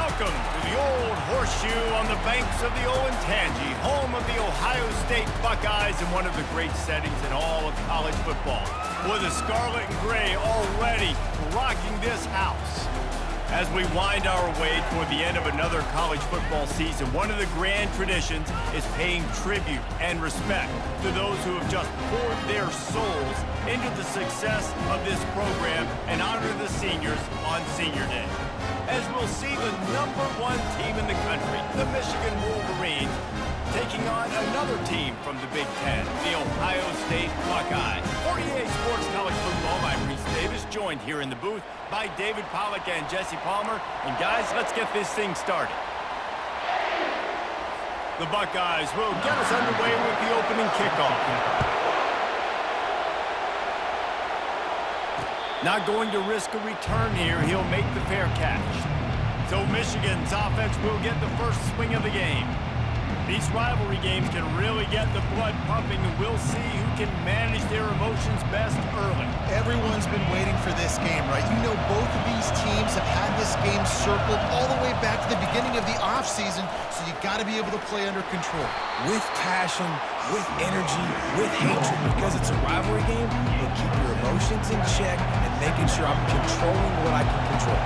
Welcome to the Old Horseshoe on the banks of the Olentangy, home of the Ohio State Buckeyes and one of the great settings in all of college football. With the scarlet and gray already rocking this house. As we wind our way toward the end of another college football season, one of the grand traditions is paying tribute and respect to those who have just poured their souls into the success of this program and honor the seniors on Senior Day. As we'll see the #1 team in the country, the Michigan Wolverines, taking on another team from the Big Ten, the Ohio State Buckeyes. For EA Sports College Football, I'm Reese Davis, joined here in the booth by David Pollack and Jesse Palmer. And guys, let's get this thing started. The Buckeyes will get us underway with the opening kickoff. Not going to risk a return here. He'll make the fair catch. So Michigan's offense will get the first swing of the game. These rivalry games can really get the blood pumping, and we'll see who can manage their emotions best early. Everyone's been waiting for this game, right? You know, both of these teams have had this game circled all the way back to the beginning of the offseason, so you got to be able to play under control. With passion, with energy, with hatred, because it's a rivalry game, you'll keep your emotions in check and making sure I'm controlling what I can control.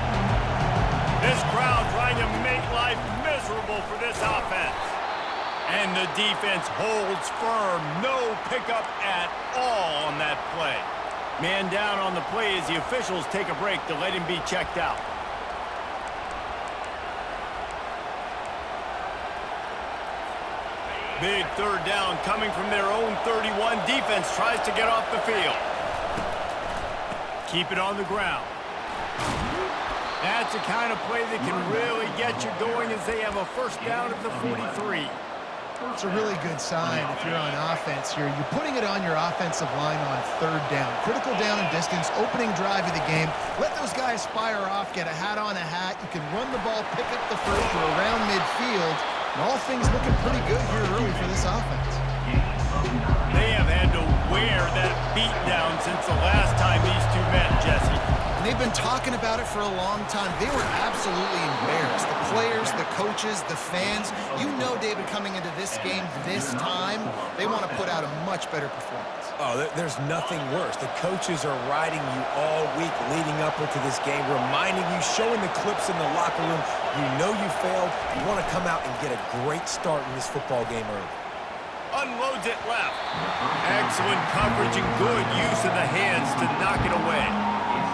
This crowd trying to make life miserable for this offense. And the defense holds firm. No pickup at all on that play. Man down on the play as the officials take a break to let him be checked out. Big third down coming from their own 31. Defense tries to get off the field. Keep it on the ground. That's the kind of play that can really get you going as they have a first down at the 43. It's a really good sign if you're on offense here. You're putting it on your offensive line on third down. Critical down and distance, opening drive of the game. Let those guys fire off, get a hat on a hat. You can run the ball, pick up the first or around midfield. And all things looking pretty good here early for this offense. They have had to wear that beat down since the last time these two met, Jesse. And they've been talking about it for a long time. They were absolutely embarrassed. The players, the coaches, the fans. You know, David, coming into this game this time, they want to put out a much better performance. Oh, there's nothing worse. The coaches are riding you all week leading up into this game, reminding you, showing the clips in the locker room. You know you failed. You want to come out and get a great start in this football game early. Unloads it left. Excellent coverage and good use of the hands to knock it away.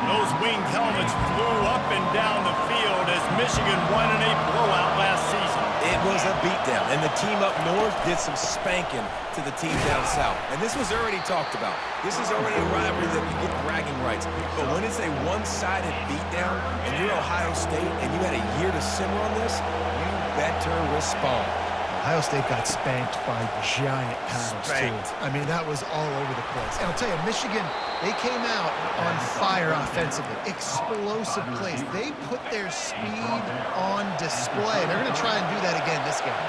Those winged helmets flew up and down the field as Michigan won in a blowout last season. It was a beatdown, and the team up north did some spanking to the team down south. And this was already talked about. This is already a rivalry that you get bragging rights. But when it's a one-sided beatdown and you're Ohio State and you had a year to simmer on this, you better respond. Ohio State got spanked by giant paddles, too. I mean, that was all over the place. And I'll tell you, Michigan, they came out on fire offensively. Explosive plays. They put their speed on display. They're going to try and do that again this game.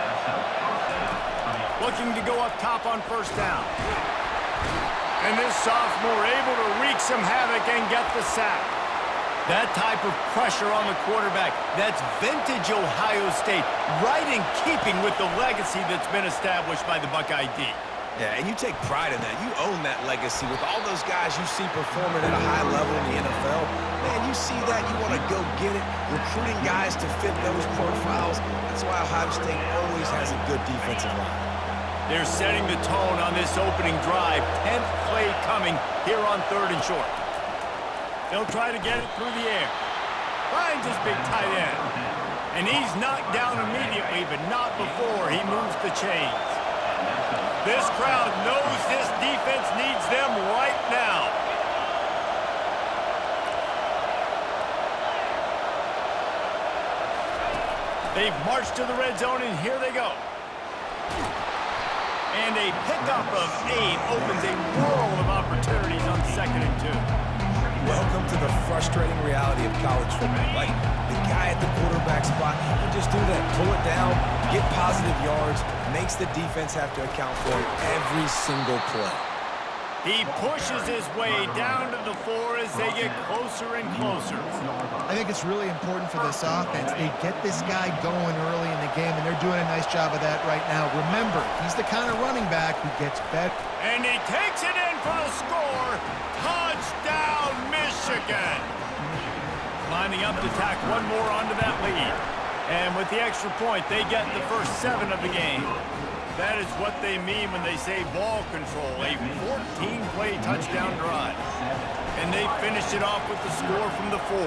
Looking to go up top on first down. And this sophomore able to wreak some havoc and get the sack. That type of pressure on the quarterback, that's vintage Ohio State, right in keeping with the legacy that's been established by the Buckeye D. Yeah, and you take pride in that. You own that legacy with all those guys you see performing at a high level in the NFL. Man, you see that, you want to go get it, recruiting guys to fit those profiles. That's why Ohio State always has a good defensive line. They're setting the tone on this opening drive. 10th play coming here on third and short. They'll try to get it through the air. Finds his big tight end. And he's knocked down immediately, but not before he moves the chains. This crowd knows this defense needs them right now. They've marched to the red zone, and here they go. And a pickup of 8 opens a world of opportunities on 2nd and 2. Welcome to the frustrating reality of college football. Like, the guy at the quarterback spot can just do that. Pull it down, get positive yards, makes the defense have to account for it every single play. He pushes his way down to the floor as they get closer and closer. I think it's really important for this offense. They get this guy going early in the game, and they're doing a nice job of that right now. Remember, he's the kind of running back who gets better. And he takes it in for the score. Touchdown, Michigan. Lining up to tack one more onto that lead. And with the extra point, they get the first 7 of the game. That is what they mean when they say ball control, a 14-play touchdown drive. And they finish it off with the score from the 4.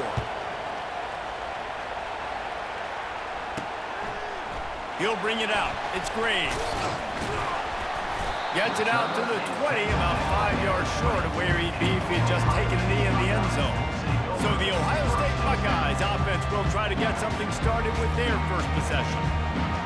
He'll bring it out. It's Graves. Gets it out to the 20, about 5 yards short of where he'd be if he had just taken a knee in the end zone. So the Ohio State Buckeyes offense will try to get something started with their first possession.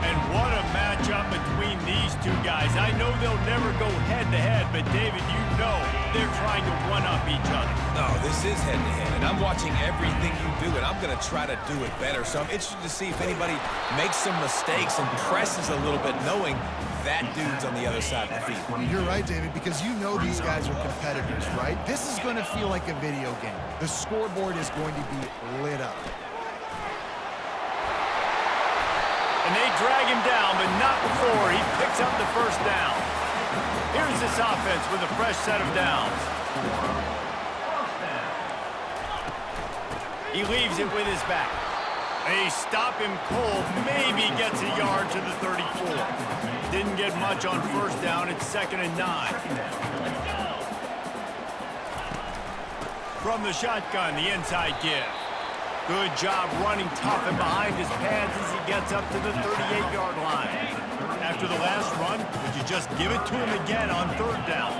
And what a matchup between these two guys. I know they'll never go head-to-head, but David, you know they're trying to one-up each other. No, this is head-to-head, and I'm watching everything you do, and I'm going to try to do it better. So I'm interested to see if anybody makes some mistakes and presses a little bit, knowing that dude's on the other side of the field. You're right, David, because you know these guys are competitors, right? This is going to feel like a video game. The scoreboard is going to be lit up. And they drag him down, but not before he picks up the first down. Here's this offense with a fresh set of downs. He leaves it with his back. They stop him cold, maybe gets a yard to the 34. Didn't get much on first down, it's 2nd and 9. From the shotgun, the inside give. Good job running tough and behind his pads as he gets up to the 38-yard line. After the last run, would you just give it to him again on 3rd down?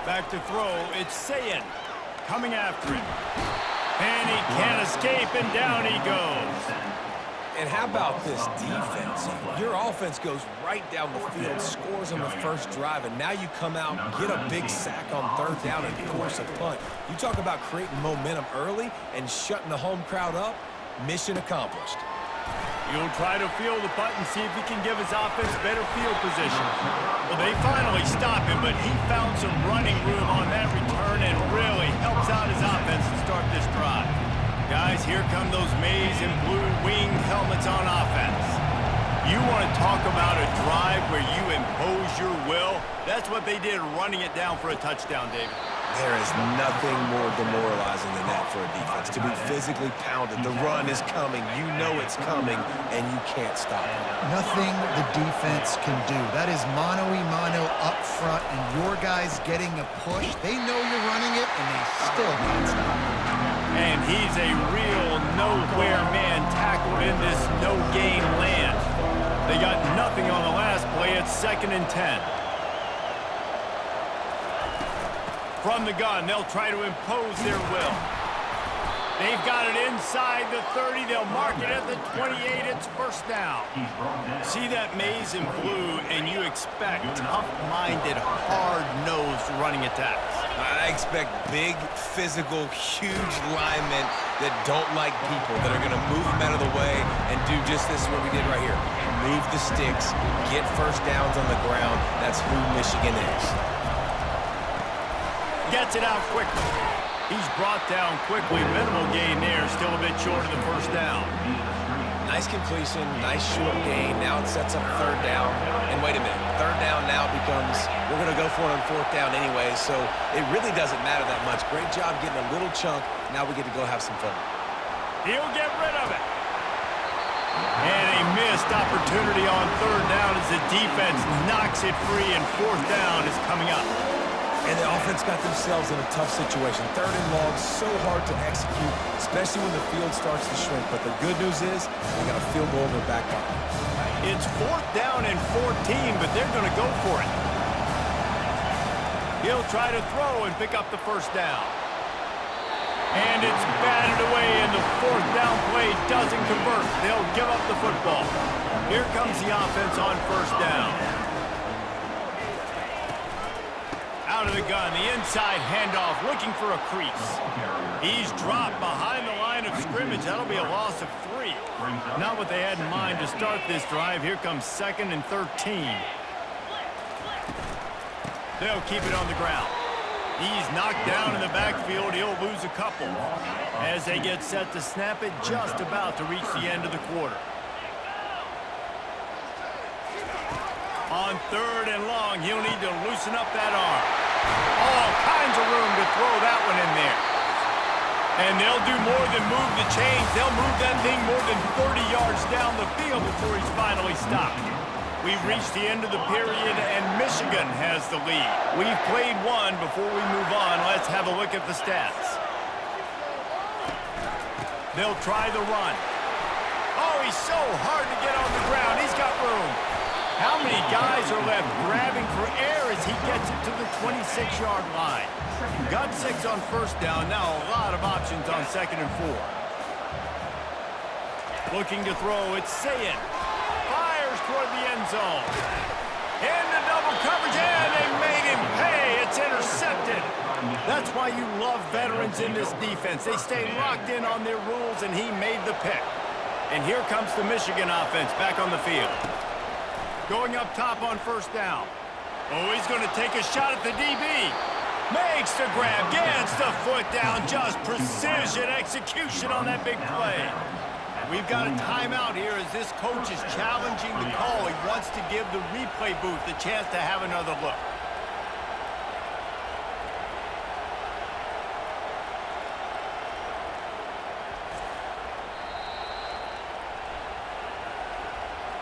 Back to throw, it's Sayin coming after him. And he can't escape, and down he goes. And how about this defense? Your offense goes right down the field, scores on the first drive, and now you come out, get a big sack on 3rd down, and force a punt. You talk about creating momentum early and shutting the home crowd up. Mission accomplished. He'll try to field the punt and see if he can give his offense better field position. Well, they finally stop him, but he found some running room on that return and really helps out his offense to start this drive. Guys, here come those maize and blue winged helmets on offense. You want to talk about a drive where you impose your will? That's what they did running it down for a touchdown, David. There is nothing more demoralizing than that for a defense, to be physically pounded. The run is coming, you know it's coming, and you can't stop it. Nothing the defense can do. That is mano-a-mano up front, and your guys getting a push. They know you're running it, and they still can't stop it. And he's a real nowhere man tackled in this no-gain land. They got nothing on the last play. It's 2nd and 10. From the gun, they'll try to impose their will. They've got it inside the 30. They'll mark it at the 28. It's 1st down. See that maize and blue, and you expect tough-minded, hard-nosed running attacks. I expect big, physical, huge linemen that don't like people, that are going to move them out of the way and do just this, what we did right here. Move the sticks, get first downs on the ground. That's who Michigan is. Gets it out quickly. He's brought down quickly. Minimal gain there, still a bit short of the 1st down. Nice completion, nice short gain. Now it sets up 3rd down. And wait a minute, 3rd down now becomes, we're going to go for it on 4th down anyway, so it really doesn't matter that much. Great job getting a little chunk. Now we get to go have some fun. He'll get rid of it. And a missed opportunity on 3rd down as the defense knocks it free, and 4th down is coming up. And the offense got themselves in a tough situation. 3rd and long, so hard to execute, especially when the field starts to shrink. But the good news is they got a field goal in their back pocket. It's 4th down and 14, but they're going to go for it. He'll try to throw and pick up the 1st down. And it's batted away, and the 4th down play doesn't convert. They'll give up the football. Here comes the offense on 1st down. Out of the gun, the inside handoff, looking for a crease. He's dropped behind the line of scrimmage. That'll be a loss of 3. Not what they had in mind to start this drive. Here comes 2nd and 13. They'll keep it on the ground. He's knocked down in the backfield. He'll lose a couple as they get set to snap it, just about to reach the end of the quarter. On 3rd and long, he'll need to loosen up that arm. All kinds of room to throw that one in there. And they'll do more than move the chains. They'll move that thing more than 30 yards down the field before he's finally stopped. We've reached the end of the period, and Michigan has the lead. We've played one. Before we move on, let's have a look at the stats. They'll try the run. Oh, he's so hard to get on the ground. He's got room. How many guys are left grabbing for air as he gets it to the 26-yard line? Got 6 on 1st down. Now a lot of options on 2nd and 4. Looking to throw. It's Sayin. Fires toward the end zone. Into double coverage, and they made him pay. It's intercepted. That's why you love veterans in this defense. They stay locked in on their rules, and he made the pick. And here comes the Michigan offense back on the field. Going up top on 1st down. Oh, he's going to take a shot at the DB. Makes the grab, gets the foot down. Just precision execution on that big play. We've got a timeout here as this coach is challenging the call. He wants to give the replay booth the chance to have another look.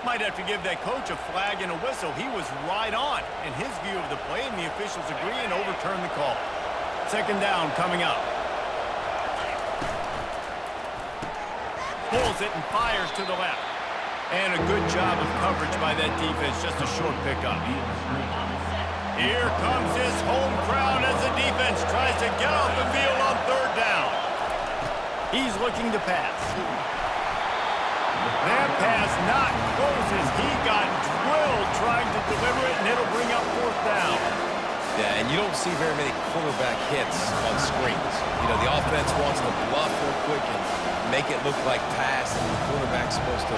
Might have to give that coach a flag and a whistle. He was right on in his view of the play, and the officials agree and overturn the call. 2nd down coming up. Pulls it and fires to the left. And a good job of coverage by that defense, just a short pickup. Here comes this home crowd as the defense tries to get off the field on 3rd down. He's looking to pass. That pass not closes. He got drilled trying to deliver it, and it'll bring up 4th down. Yeah, and you don't see very many quarterback hits on screens. You know, the offense wants to bluff real quick and make it look like pass, and the quarterback's supposed to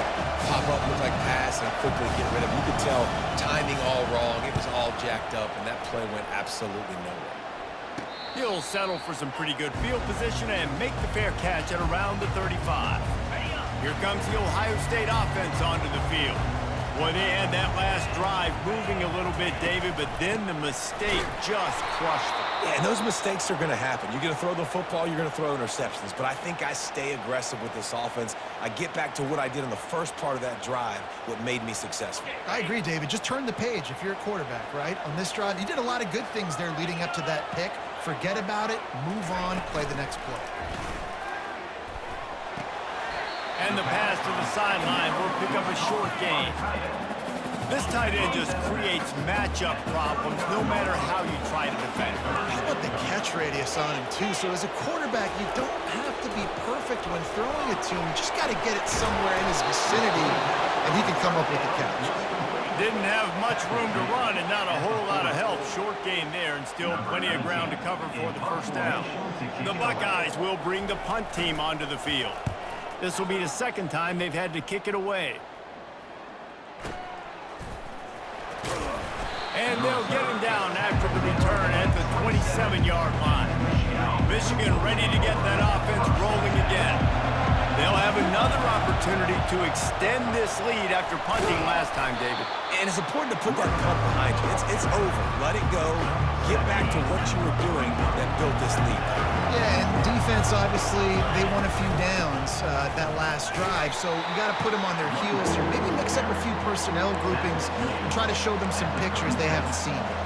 pop up, look like pass, and quickly get rid of it. You could tell timing all wrong. It was all jacked up, and that play went absolutely nowhere. He'll settle for some pretty good field position and make the fair catch at around the 35. Here comes the Ohio State offense onto the field. Boy, they had that last drive moving a little bit, David, but then the mistake just crushed them. Yeah, and those mistakes are going to happen. You're going to throw the football, you're going to throw interceptions. But I think I stay aggressive with this offense. I get back to what I did in the first part of that drive, what made me successful. I agree, David. Just turn the page if you're a quarterback, right? On this drive, you did a lot of good things there leading up to that pick. Forget about it, move on, play the next play. And the pass to the sideline will pick up a short gain. This tight end just creates matchup problems no matter how you try to defend. How about the catch radius on him, too? So as a quarterback, you don't have to be perfect when throwing it to him. You just got to get it somewhere in his vicinity, and he can come up with the catch. Didn't have much room to run and not a whole lot of help. Short gain there and still plenty of ground to cover for the 1st down. The Buckeyes will bring the punt team onto the field. This will be the 2nd time they've had to kick it away. And they'll get him down after the return at the 27-yard line. Michigan ready to get that offense rolling again. They'll have another opportunity to extend this lead after punting last time, David. And it's important to put that punt behind you. It's over. Let it go. Get back to what you were doing that built this lead. Yeah, and defense, obviously, they won a few downs that last drive, so you got to put them on their heels here. Maybe mix up a few personnel groupings and try to show them some pictures they haven't seen yet.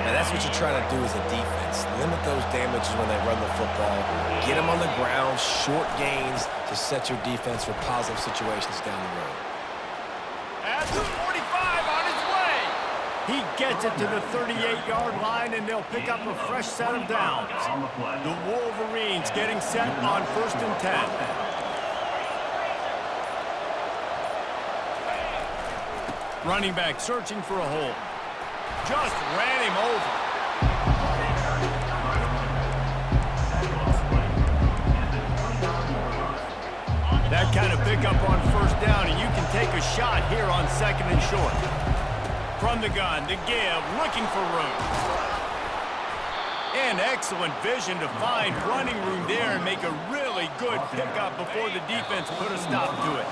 And that's what you're trying to do as a defense. Limit those damages when they run the football. Get them on the ground, short gains to set your defense for positive situations down the road. At the 45 on his way. He gets it to the 38-yard line, and they'll pick up a fresh set of downs. The Wolverines getting set on 1st and 10. Running back searching for a hole. Just ran him over. That kind of pickup on 1st down, and you can take a shot here on 2nd and short. From the gun, the give, looking for room. And excellent vision to find running room there and make a really good pickup before the defense put a stop to it.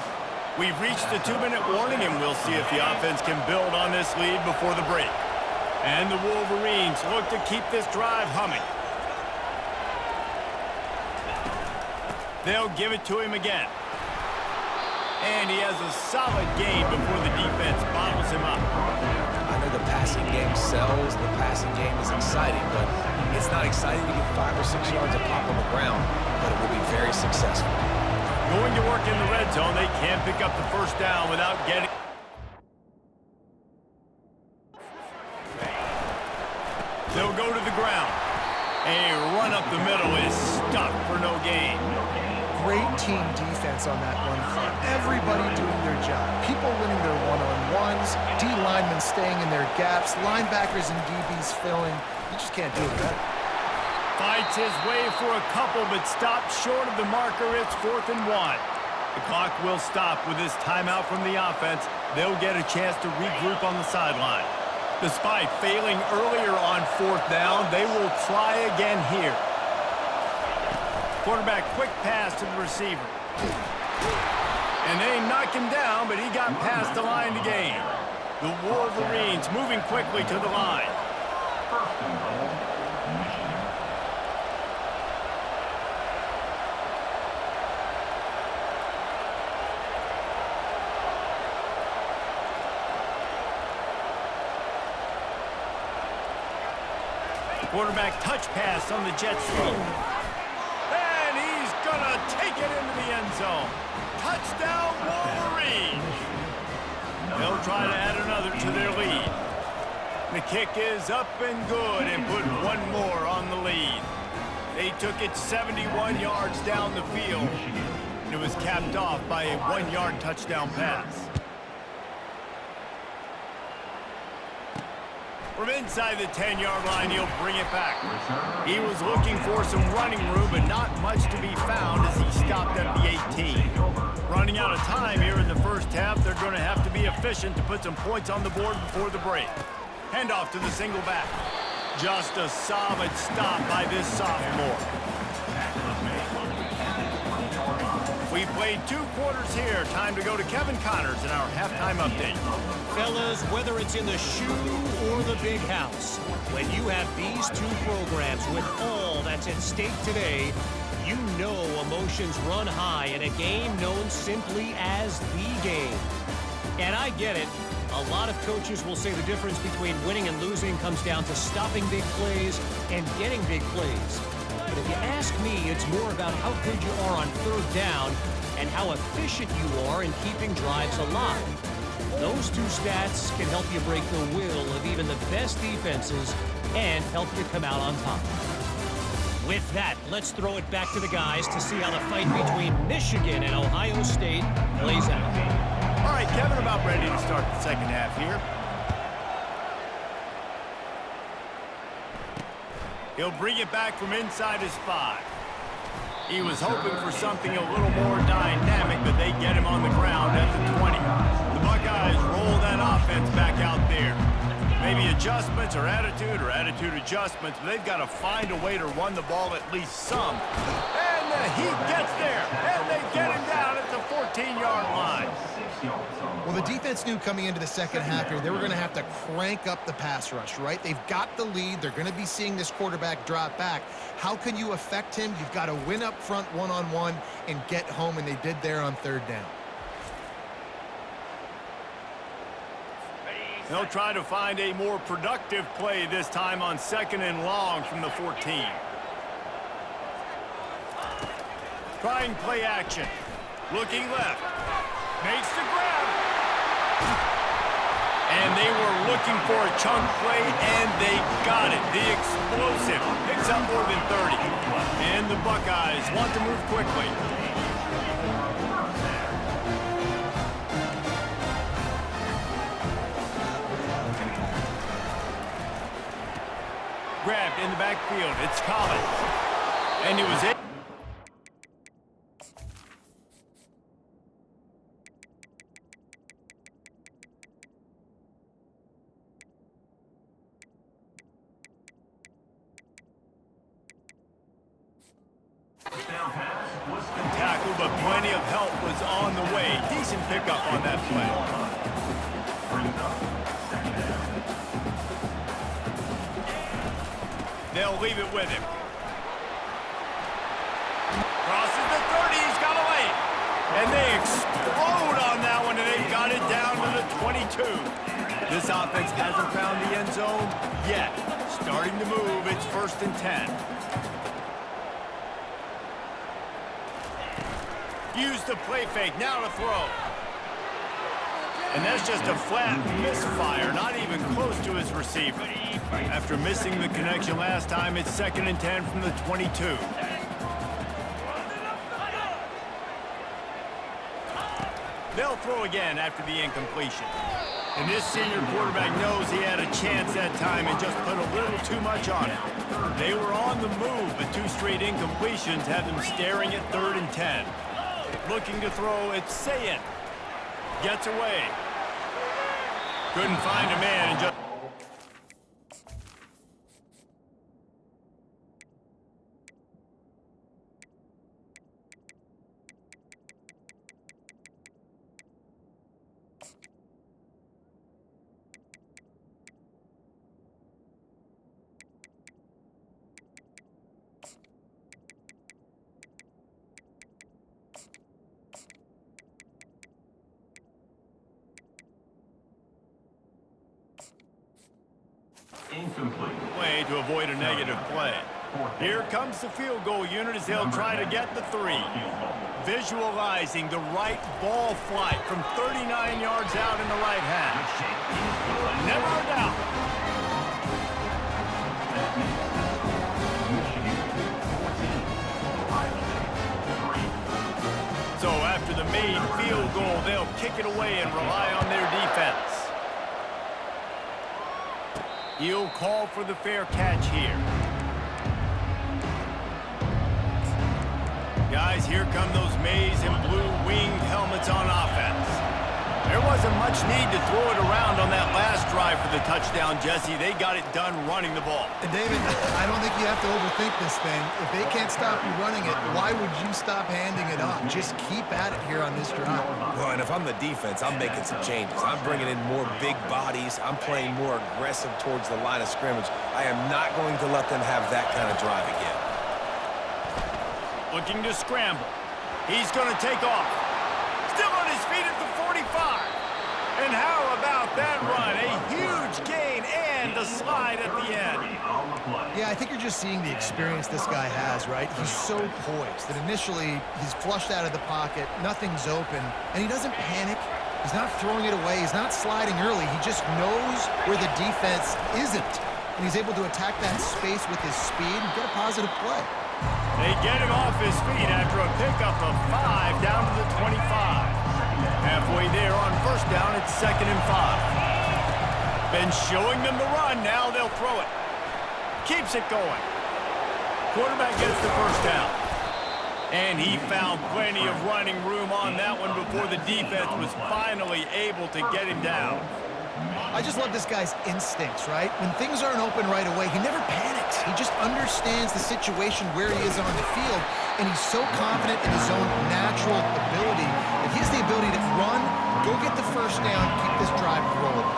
We've reached the 2-minute warning, and we'll see if the offense can build on this lead before the break. And the Wolverines look to keep this drive humming. They'll give it to him again. And he has a solid gain before the defense bottles him up. I know the passing game sells, the passing game is exciting, but it's not exciting to get 5 or 6 yards a pop on the ground, but it will be very successful. Going to work in the red zone, they can't pick up the first down without getting... They'll go to the ground. A run up the middle is stuck for no gain. Great team defense on that run front. Everybody doing their job. People winning their one-on-ones, D linemen staying in their gaps, linebackers and DBs filling. You just can't do it better. Fights his way for a couple, but stops short of the marker. It's 4th and 1. The clock will stop with this timeout from the offense. They'll get a chance to regroup on the sideline. Despite failing earlier on 4th down, they will try again here. Quarterback quick pass to the receiver. And they knock him down, but he got past the line to gain. The Wolverines moving quickly to the line. Quarterback touch pass on the jet sweep. And he's gonna take it into the end zone. Touchdown, Wolverines! They'll try to add another to their lead. The kick is up and good and put one more on the lead. They took it 71 yards down the field. And it was capped off by a 1-yard touchdown pass. From inside the 10-yard line, he'll bring it back. He was looking for some running room, but not much to be found as he stopped at the 18. Running out of time here in the first half, they're going to have to be efficient to put some points on the board before the break. Handoff to the single back. Just a solid stop by this sophomore. We've played 2 quarters here. Time to go to Kevin Connors in our halftime update. Fellas, whether it's in the shoe or the big house, when you have these 2 programs with all that's at stake today, you know emotions run high in a game known simply as the game. And I get it. A lot of coaches will say the difference between winning and losing comes down to stopping big plays and getting big plays. But if you ask me, it's more about how good you are on 3rd down and how efficient you are in keeping drives alive. Those 2 stats can help you break the will of even the best defenses and help you come out on top. With that, let's throw it back to the guys to see how the fight between Michigan and Ohio State plays out. All right, Kevin, about ready to start the second half here. He'll bring it back from inside his 5. He was hoping for something a little more dynamic, but they get him on the ground at the 20. The Buckeyes roll that offense back out there. Maybe adjustments or attitude adjustments, but they've got to find a way to run the ball at least some. And he gets there, and they get him down at the 14-yard line. Well, the defense knew coming into the second half here, they were going to have to crank up the pass rush, right? They've got the lead. They're going to be seeing this quarterback drop back. How can you affect him? You've got to win up front one-on-one and get home, and they did there on 3rd down. They'll try to find a more productive play this time on 2nd and long from the 14. Trying play action. Looking left. Makes the grab. And they were looking for a chunk play, and they got it. The explosive picks up more than 30. And the Buckeyes want to move quickly. Grabbed in the backfield. It's Collins. And it was it. pickup on that play. They'll leave it with him. Crosses the 30, he's got away. And they explode on that one, and they've got it down to the 22. This offense hasn't found the end zone yet. Starting to move, it's 1st and 10. Use the play fake, now to throw. And that's just a flat misfire, not even close to his receiver. After missing the connection last time, it's 2nd and 10 from the 22. They'll throw again after the incompletion. And this senior quarterback knows he had a chance that time and just put a little too much on it. They were on the move, but 2 straight incompletions have them staring at 3rd and 10. Looking to throw, it's Sayin. Gets away. Couldn't find a man and just... Incomplete. way to avoid a negative play. Here comes the field goal unit as they'll try to get the 3. Visualizing the right ball flight from 39 yards out in the right hash. Never a doubt. So after the made field goal, they'll kick it away and rely on their defense. He'll call for the fair catch here. Guys, here come those maize and blue winged helmets on offense. There wasn't much need to throw it around on that last drive for the touchdown, Jesse. They got it done running the ball. And David, I don't think you have to overthink this thing. If they can't stop you running it, why would you stop handing it off? Just keep at it here on this drive. Well, and if I'm the defense, I'm making some changes. I'm bringing in more big bodies. I'm playing more aggressive towards the line of scrimmage. I am not going to let them have that kind of drive again. Looking to scramble. He's going to take off. Still on his feet at the 45. And how about that run? A huge gain and a slide at the end. Yeah, I think you're just seeing the experience this guy has, right? He's so poised that initially he's flushed out of the pocket, nothing's open, and he doesn't panic. He's not throwing it away. He's not sliding early. He just knows where the defense isn't, and he's able to attack that space with his speed and get a positive play. They get him off his feet after a pickup of 5 down to the 25. Halfway there on 1st down, it's 2nd and 5. Been showing them the run, now they'll throw it. Keeps it going. Quarterback gets the 1st down. And he found plenty of running room on that one before the defense was finally able to get him down. I just love this guy's instincts, right? When things aren't open right away, he never panics. He just understands the situation where he is on the field, and he's so confident in his own natural ability that he has the ability to run, go get the 1st down, keep this drive rolling.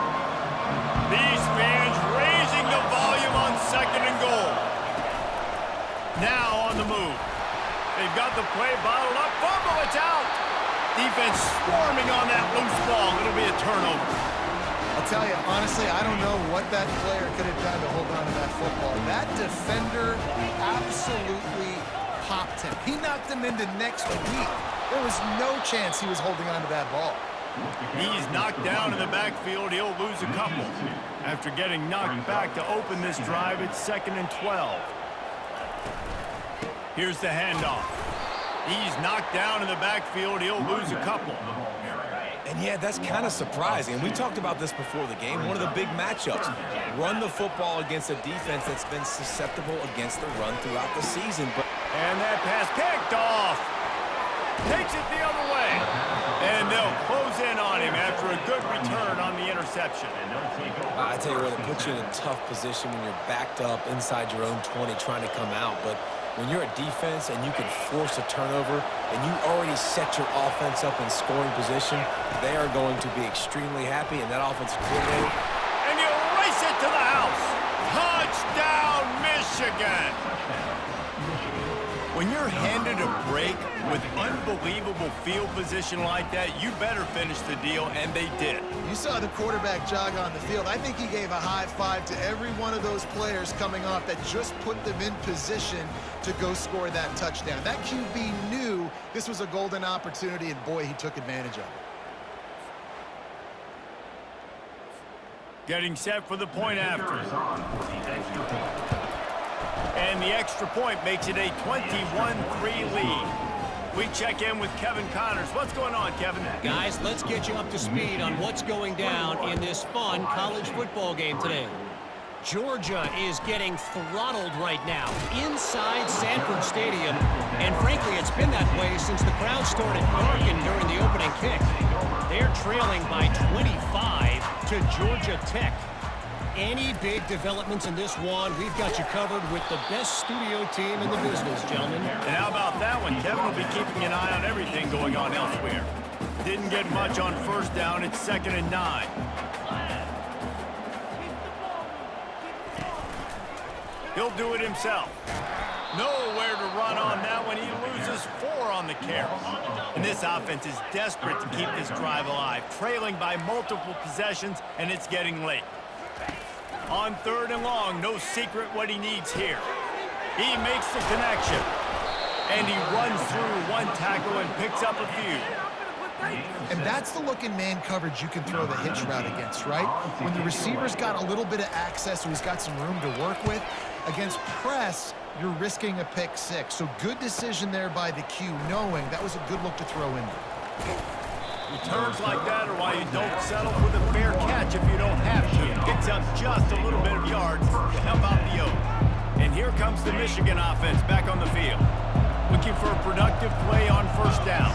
These fans raising the volume on 2nd and goal. Now on the move. They've got the play bottled up. Fumble, it's out. Defense swarming on that loose ball. It'll be a turnover. I'll tell you, honestly, I don't know what that player could have done to hold on to that football. That defender absolutely popped him. He knocked him into next week. There was no chance he was holding on to that ball. He's knocked down in the backfield. He'll lose a couple. After getting knocked back to open this drive, it's 2nd and 12. Here's the handoff. He's knocked down in the backfield. He'll lose a couple. And yeah, that's kind of surprising. We talked about this before the game. One of the big matchups. Run the football against a defense that's been susceptible against the run throughout the season. And that pass picked off. Takes it the other way. And they'll close in on him after a good return on the interception. I tell you what, it puts you in a tough position when you're backed up inside your own 20 trying to come out. But When you're a defense and you can force a turnover and you already set your offense up in scoring position, they are going to be extremely happy, and that offensive coordinator. And you race it to the house. Touchdown, Michigan. When you're handed a break with unbelievable field position like that, you better finish the deal, and they did. You saw the quarterback jog on the field. I think he gave a high five to every one of those players coming off that just put them in position to go score that touchdown. That QB knew this was a golden opportunity, and boy, he took advantage of it. Getting set for the point after. And the extra point makes it a 21-3 lead. We check in with Kevin Connors. What's going on, Kevin? Guys, let's get you up to speed on what's going down in this fun college football game today. Georgia is getting throttled right now inside Sanford Stadium, and frankly, it's been that way since the crowd started barking during the opening kick. They're trailing by 25 to Georgia Tech. Any big developments in this one, we've got you covered with the best studio team in the business, gentlemen. And how about that one? Kevin will be keeping an eye on everything going on elsewhere. Didn't get much on first down. It's 2nd and 9. He'll do it himself. Nowhere to run on that one. He loses 4 on the carry. And this offense is desperate to keep this drive alive, trailing by multiple possessions, and it's getting late. On 3rd and long, no secret what he needs here. He makes the connection. And he runs through one tackle and picks up a few. And that's the look in man coverage you can throw the hitch route against, right? When the receiver's got a little bit of access, so he's got some room to work with. Against press, you're risking a pick 6. So good decision there by the Q, knowing that was a good look to throw in there. Returns like that are why you don't settle for the fair catch if you don't have to. Picks up just a little bit of yards to help out the O. And here comes the Michigan offense back on the field. Looking for a productive play on first down.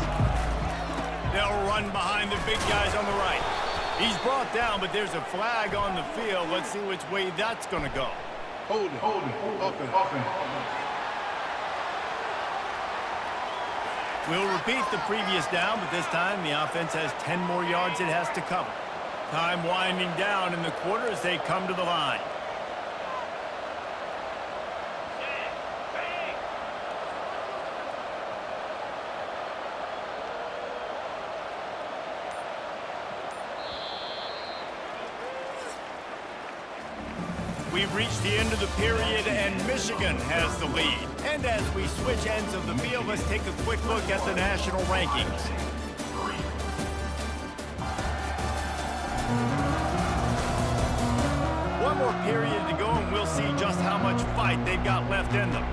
They'll run behind the big guys on the right. He's brought down, but there's a flag on the field. Let's see which way that's going to go. Hold it. Open. We'll repeat the previous down, but this time the offense has 10 more yards it has to cover. Time winding down in the quarter as they come to the line. We've reached the end of the period, and Michigan has the lead. And as we switch ends of the field, let's take a quick look at the national rankings. One more period to go, and we'll see just how much fight they've got left in them.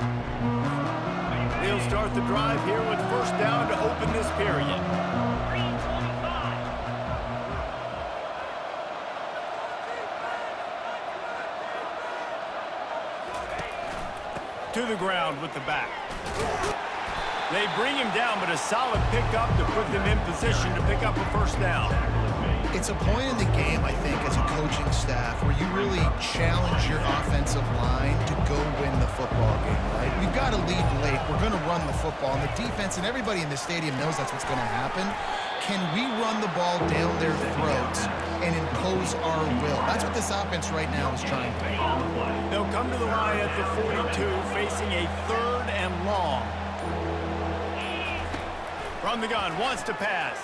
They'll start the drive here with first down to open this period. To the ground with the back. They bring him down, but a solid pickup to put them in position to pick up a first down. It's a point in the game, I think, as a coaching staff where you really challenge your offensive line to go win the football game, right? We've got to lead late. We're going to run the football, and the defense and everybody in the stadium knows that's what's going to happen. Can we run the ball down their throats and impose our will? That's what this offense right now is trying to do. They'll come to the line at the 42, facing a 3rd and long. From the gun, wants to pass.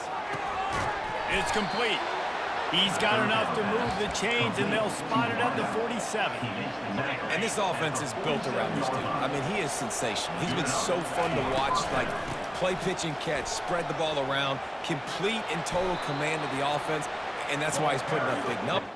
It's complete. He's got enough to move the chains, and they'll spot it at the 47. And this offense is built around this dude. I mean, he is sensational. He's been so fun to watch, like play, pitch, and catch, spread the ball around, complete and total command of the offense, and that's why he's putting up big numbers.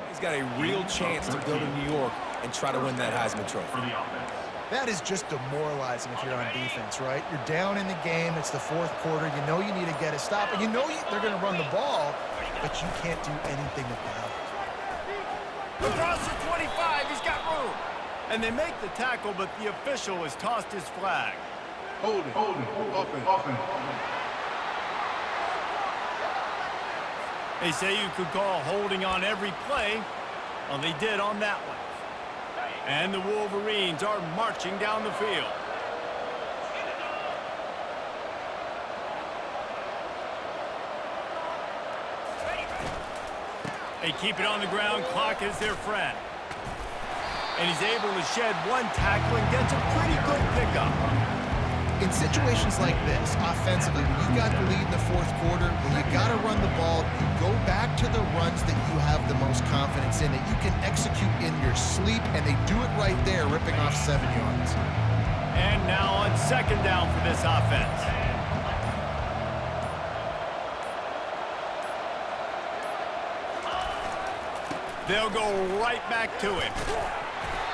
He's got a real chance to go to New York and try to win that Heisman Trophy. That is just demoralizing if you're on defense, right? You're down in the game. It's the 4th quarter. You know you need to get a stop, and you know they're going to run the ball, but you can't do anything about it. Across the 25, he's got room. And they make the tackle, but the official has tossed his flag. Holding, offense. They say you could call holding on every play. Well, they did on that one. And the Wolverines are marching down the field. They keep it on the ground. Clock is their friend. And he's able to shed one tackle and gets a pretty good pickup. In situations like this, offensively, when you got the lead in the fourth quarter, when you got to run the ball, you go back to the runs that you have the most confidence in, that you can execute in your sleep, and they do it right there, ripping off 7 yards. And now on second down for this offense. They'll go right back to him.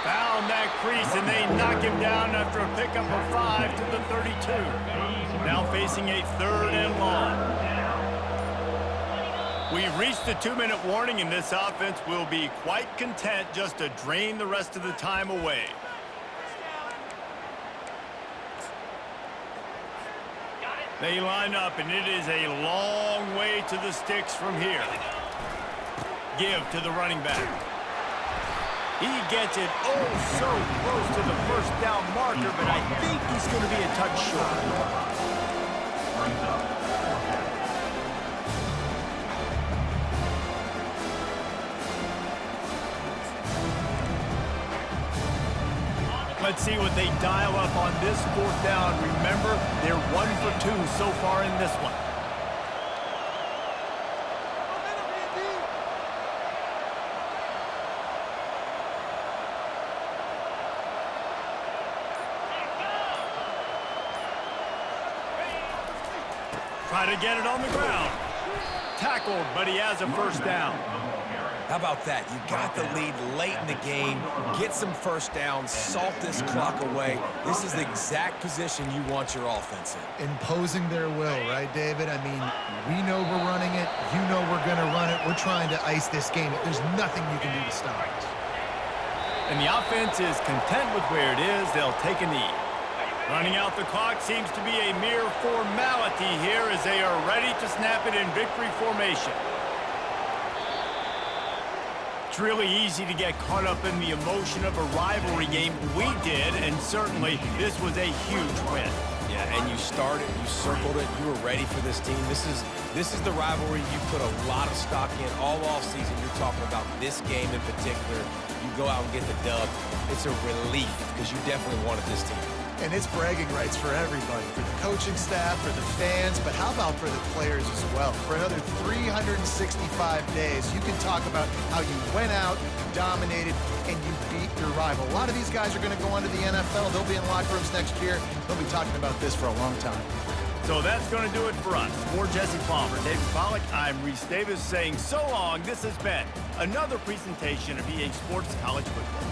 Found that crease, and they knock him down after a pickup of 5 to the 32. Now facing a 3rd and long. We've reached the 2-minute warning, and this offense will be quite content just to drain the rest of the time away. They line up, and it is a long way to the sticks from here. Give to the running back. He gets it so close to the first down marker, but I think he's going to be a touch short. Let's see what they dial up on this 4th down. Remember, they're 1 for 2 so far in this one. Try to get it on the ground. Tackled, but he has a first down. How about that? You got the lead late in the game. Get some first downs. Salt this clock away. This is the exact position you want your offense in. Imposing their will, right, David? I mean, we know we're running it. You know we're going to run it. We're trying to ice this game. There's nothing you can do to stop us. And the offense is content with where it is. They'll take a knee. Running out the clock seems to be a mere formality here as they are ready to snap it in victory formation. It's really easy to get caught up in the emotion of a rivalry game. We did, and certainly this was a huge win. Yeah, and you started, you circled it, you were ready for this team. This is the rivalry you put a lot of stock in all offseason. You're talking about this game in particular. You go out and get the dub. It's a relief because you definitely wanted this team. And it's bragging rights for everybody, for the coaching staff, for the fans, but how about for the players as well? For another 365 days, you can talk about how you went out, you dominated, and you beat your rival. A lot of these guys are going to go on to the NFL. They'll be in locker rooms next year. They'll be talking about this for a long time. So that's going to do it for us. For Jesse Palmer, David Pollack, I'm Reese Davis saying so long. This has been another presentation of EA Sports College Football.